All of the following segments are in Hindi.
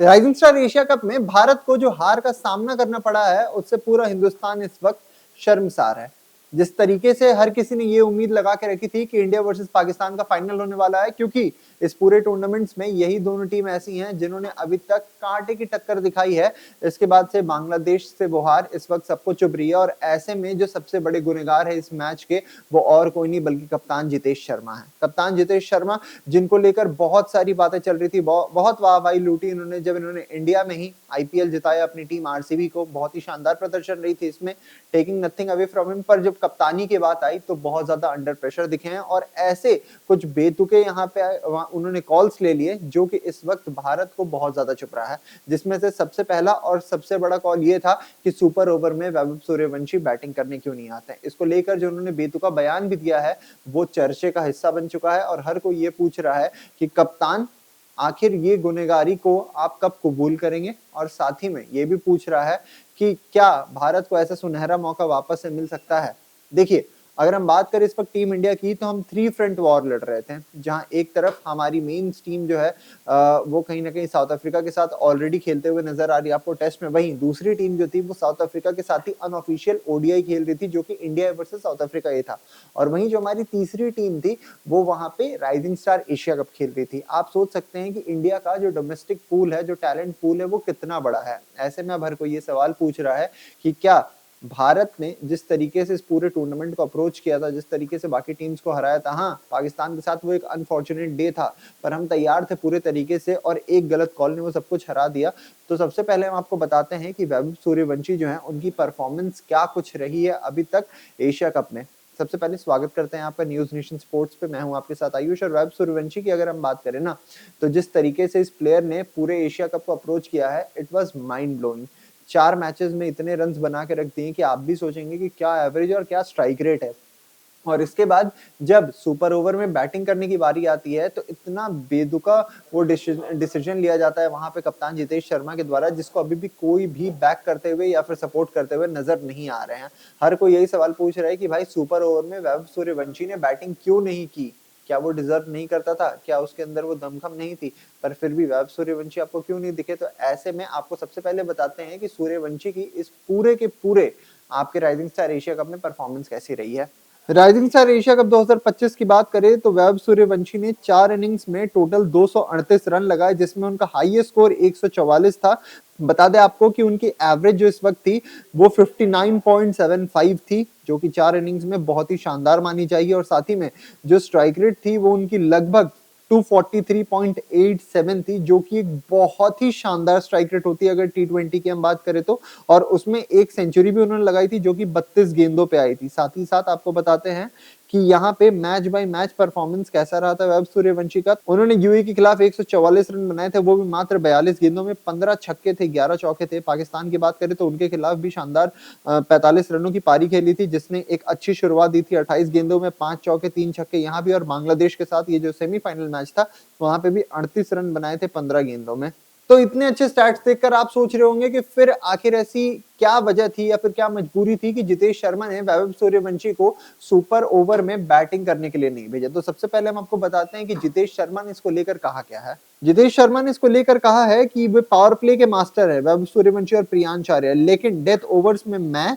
राइजिंग स्टार एशिया कप में भारत को जो हार का सामना करना पड़ा है उससे पूरा हिंदुस्तान इस वक्त शर्मसार है। जिस तरीके से हर किसी ने ये उम्मीद लगा के रखी थी कि इंडिया वर्सेस पाकिस्तान का फाइनल होने वाला है, क्योंकि इस पूरे टूर्नामेंट्स में यही दोनों टीम ऐसी हैं जिन्होंने अभी तक कांटे की टक्कर दिखाई है। इसके बाद से बांग्लादेश से वो हार इस वक्त सबको चुभ रही है और ऐसे में जो सबसे बड़े गुनहगार है इस मैच के वो और कोई नहीं बल्कि कप्तान जितेश शर्मा है। कप्तान जितेश शर्मा जिनको लेकर बहुत सारी बातें चल रही थी, बहुत वाहवाही लूटी इन्होंने जब इन्होंने इंडिया में ही आईपीएल जिताया अपनी टीम आरसीबी को। बहुत ही शानदार प्रदर्शन रही थी इसमें, taking nothing away from him, पर जब कप्तानी की बात आई तो बहुत ज्यादा अंडर प्रेशर दिखे हैं और ऐसे कुछ बेतुके यहाँ पे उन्होंने कॉल्स ले लिए जो कि इस वक्त भारत को बहुत ज्यादा चुप रहा है। जिसमें से सबसे पहला और सबसे बड़ा कॉल ये था कि सुपर ओवर में वैभव सूर्यवंशी बैटिंग करने क्यों नहीं आते। इसको लेकर जो उन्होंने बेतुका बयान भी दिया है वो चर्चे का हिस्सा बन चुका है और हर कोई ये पूछ रहा है कि कप्तान आखिर ये गुनहगारी को आप कब कबूल करेंगे, और साथ ही में ये भी पूछ रहा है कि क्या भारत को ऐसा सुनहरा मौका वापस से मिल सकता है। देखिए, अगर हम बात करें इस वक्त टीम इंडिया की तो हम 3 फ्रंट वॉर लड़ रहे थे, जहां एक तरफ हमारी मेन टीम जो है वो कहीं ना कहीं साउथ अफ्रीका के साथ ऑलरेडी खेलते हुए नजर आ रही है आपको टेस्ट में। वहीं दूसरी टीम जो थी वो साउथ अफ्रीका के साथ ही अनऑफिशियल ओडीआई खेल रही थी जो कि इंडिया वर्सेस साउथ अफ्रीका ये था। और वहीं जो हमारी तीसरी टीम थी वो वहां पे राइजिंग स्टार एशिया कप खेल रही थी। आप सोच सकते हैं कि इंडिया का जो डोमेस्टिक पूल है, जो टैलेंट पूल है वो कितना बड़ा है। ऐसे में अब हर कोई ये सवाल पूछ रहा है कि क्या भारत ने जिस तरीके से इस पूरे टूर्नामेंट को अप्रोच किया था, जिस तरीके से बाकी टीम्स को हराया था, हाँ पाकिस्तान के साथ वो एक अनफॉर्चुनेट डे था पर हम तैयार थे पूरे तरीके से और एक गलत कॉल ने वो सब कुछ हरा दिया। तो सबसे पहले हम आपको बताते हैं कि वैभव सूर्यवंशी जो है उनकी परफॉर्मेंस क्या कुछ रही है अभी तक एशिया कप में। सबसे पहले स्वागत करते हैं आपका न्यूज नेशन स्पोर्ट्स पे। मैं हूं आपके साथ आयुष। और वैभव सूर्यवंशी की अगर हम बात करें ना तो जिस तरीके से इस प्लेयर ने पूरे एशिया कप को अप्रोच किया है it was mind blowing. 4 matches में इतने रन्स बना के रख दिए कि आप भी सोचेंगे कि क्या एवरेज और क्या स्ट्राइक रेट है। और इसके बाद जब सुपर ओवर में बैटिंग करने की बारी आती है तो इतना बेदुका वो डिसीजन लिया जाता है वहां पे कप्तान जितेश शर्मा के द्वारा, जिसको अभी भी कोई भी बैक करते हुए या फिर सपोर्ट करते हुए नजर नहीं आ रहे हैं। हर कोई यही सवाल पूछ रहा है कि भाई सुपर ओवर में वैभव सूर्यवंशी ने बैटिंग क्यों नहीं की। क्या वो डिजर्व नहीं करता था? क्या उसके अंदर वो दमखम नहीं थी? पर फिर भी वैभव सूर्यवंशी आपको क्यों नहीं दिखे? तो ऐसे में आपको सबसे पहले बताते हैं कि सूर्यवंशी की इस पूरे के पूरे आपके राइजिंग स्टार एशिया कप में परफॉर्मेंस कैसी रही है। राइजिंग स्टार एशिया कप 2025 की बात करें तो वैभव सूर्यवंशी ने 4 इनिंग्स में टोटल 238 रन लगाए, जिसमें उनका हाईएस्ट स्कोर 144 था। बता दें आपको कि उनकी एवरेज जो इस वक्त थी वो 59.75 थी, जो कि 4 इनिंग्स में बहुत ही शानदार मानी जाएगी। और साथ ही में जो स्ट्राइक रेट थी वो उनकी लगभग 243.87 थी, जो कि एक बहुत ही शानदार स्ट्राइक रेट होती है अगर टी20 की हम बात करें तो। और उसमें एक सेंचुरी भी उन्होंने लगाई थी जो कि 32 गेंदों पे आई थी। साथ ही साथ आपको बताते हैं कि यहाँ पे मैच बाय मैच परफॉर्मेंस कैसा रहा था वैभव सूर्यवंशी का। उन्होंने यूएई के खिलाफ 144 रन बनाए थे, वो भी मात्र 42 गेंदों में। 15 छक्के थे, 11 चौके थे। पाकिस्तान की बात करें तो उनके खिलाफ भी शानदार 45 रनों की पारी खेली थी, जिसने एक अच्छी शुरुआत दी थी। 28 गेंदों में 5 चौके 3 छक्के यहाँ भी। और बांग्लादेश के साथ ये जो सेमीफाइनल मैच था वहां पे भी 38 रन बनाए थे 15 गेंदों में। तो इतने अच्छे स्टैट्स देखकर आप सोच रहे होंगे कि फिर आखिर ऐसी क्या वजह थी या फिर क्या मजबूरी थी कि जितेश शर्मा ने वैभव सूर्यवंशी को सुपर ओवर में बैटिंग करने के लिए नहीं भेजा। तो सबसे पहले हम आपको बताते हैं कि जितेश शर्मा ने इसको लेकर कहा क्या है। जितेश शर्मा ने इसको लेकर कहा है कि वे पावर प्ले के मास्टर है वैभव सूर्यवंशी और प्रियांश आर्य, लेकिन डेथ ओवर्स में मैं,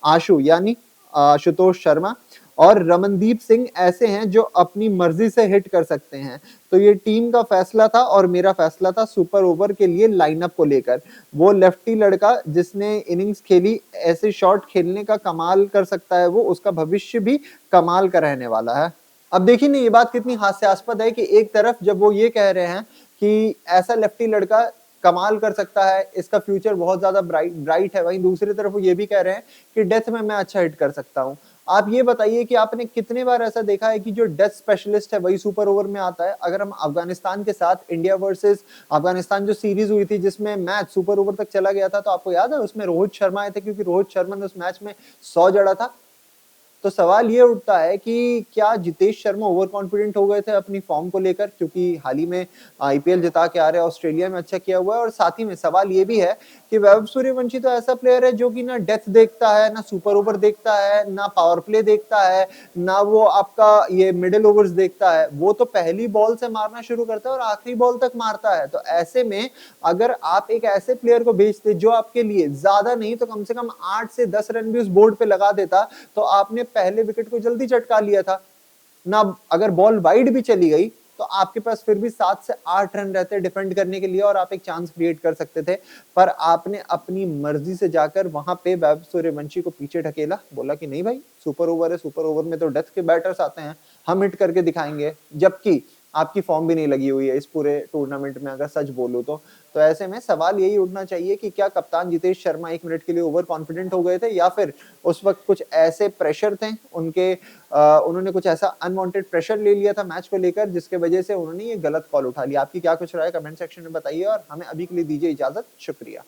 आशु यानी आशुतोष शर्मा और रमनदीप सिंह ऐसे हैं जो अपनी मर्जी से हिट कर सकते हैं। तो ये टीम का फैसला था और मेरा फैसला था सुपर ओवर के लिए लाइनअप को लेकर। वो लेफ्टी लड़का जिसने इनिंग्स खेली, ऐसे शॉट खेलने का कमाल कर सकता है, वो उसका भविष्य भी कमाल का रहने वाला है। अब देखिए ना ये बात कितनी हास्यास्पद है कि एक तरफ जब वो ये कह रहे हैं कि ऐसा लेफ्टी लड़का कमाल कर सकता है, इसका फ्यूचर बहुत ज्यादा ब्राइट है, वहीं दूसरी तरफ वो ये भी कह रहे हैं कि डेथ में मैं अच्छा हिट कर सकता हूं। आप ये बताइए कि आपने कितने बार ऐसा देखा है कि जो डेथ स्पेशलिस्ट है वही सुपर ओवर में आता है। अगर हम अफगानिस्तान के साथ इंडिया वर्सेस अफगानिस्तान जो सीरीज हुई थी जिसमें मैच सुपर ओवर तक चला गया था, तो आपको याद है उसमें रोहित शर्मा आए थे क्योंकि रोहित शर्मा ने उस मैच में 100 जड़ा था। तो सवाल ये उठता है कि क्या जितेश शर्मा ओवर कॉन्फिडेंट हो गए थे अपनी फॉर्म को लेकर, क्योंकि हाल ही में आईपीएल जिता के आ रहे हैं, ऑस्ट्रेलिया में अच्छा किया हुआ है। और साथ ही में सवाल ये भी है कि वैभव सूर्यवंशी तो ऐसा प्लेयर है जो कि ना डेथ देखता है, ना सुपर ओवर देखता है, ना पावर प्ले देखता है, ना वो आपका ये मिडिल ओवर्स देखता है। वो तो पहली बॉल से मारना शुरू करता है और आखिरी बॉल तक मारता है। तो ऐसे में अगर आप एक ऐसे प्लेयर को भेजते जो आपके लिए ज्यादा नहीं तो कम से कम 8 से 10 रन भी उस बोर्ड पे लगा देता, तो आपने पहले विकेट को जल्दी चटका लिया था ना। अगर बॉल वाइड भी चली गई तो आपके पास फिर भी 7 से 8 रन रहते डिफेंड करने के लिए और आप एक चांस क्रिएट कर सकते थे। पर आपने अपनी मर्जी से जाकर वहां पे वैभव सूर्यवंशी को पीछे ढकेला, बोला कि नहीं भाई सुपर ओवर है, सुपर ओवर में तो डेथ के बैटर्स आते हैं, हम हिट करके दिखाएंगे। जबकि आपकी फॉर्म भी नहीं लगी हुई है इस पूरे टूर्नामेंट में, अगर सच बोलूं तो ऐसे में सवाल यही उठना चाहिए कि क्या कप्तान जितेश शर्मा 1 मिनट के लिए ओवर कॉन्फिडेंट हो गए थे, या फिर उस वक्त कुछ ऐसे प्रेशर थे उनके, उन्होंने कुछ ऐसा अनवांटेड प्रेशर ले लिया था मैच को लेकर जिसके वजह से उन्होंने ये गलत कॉल उठा लिया। आपकी क्या कुछ राय कमेंट सेक्शन में बताइए और हमें अभी के लिए दीजिए इजाजत। शुक्रिया।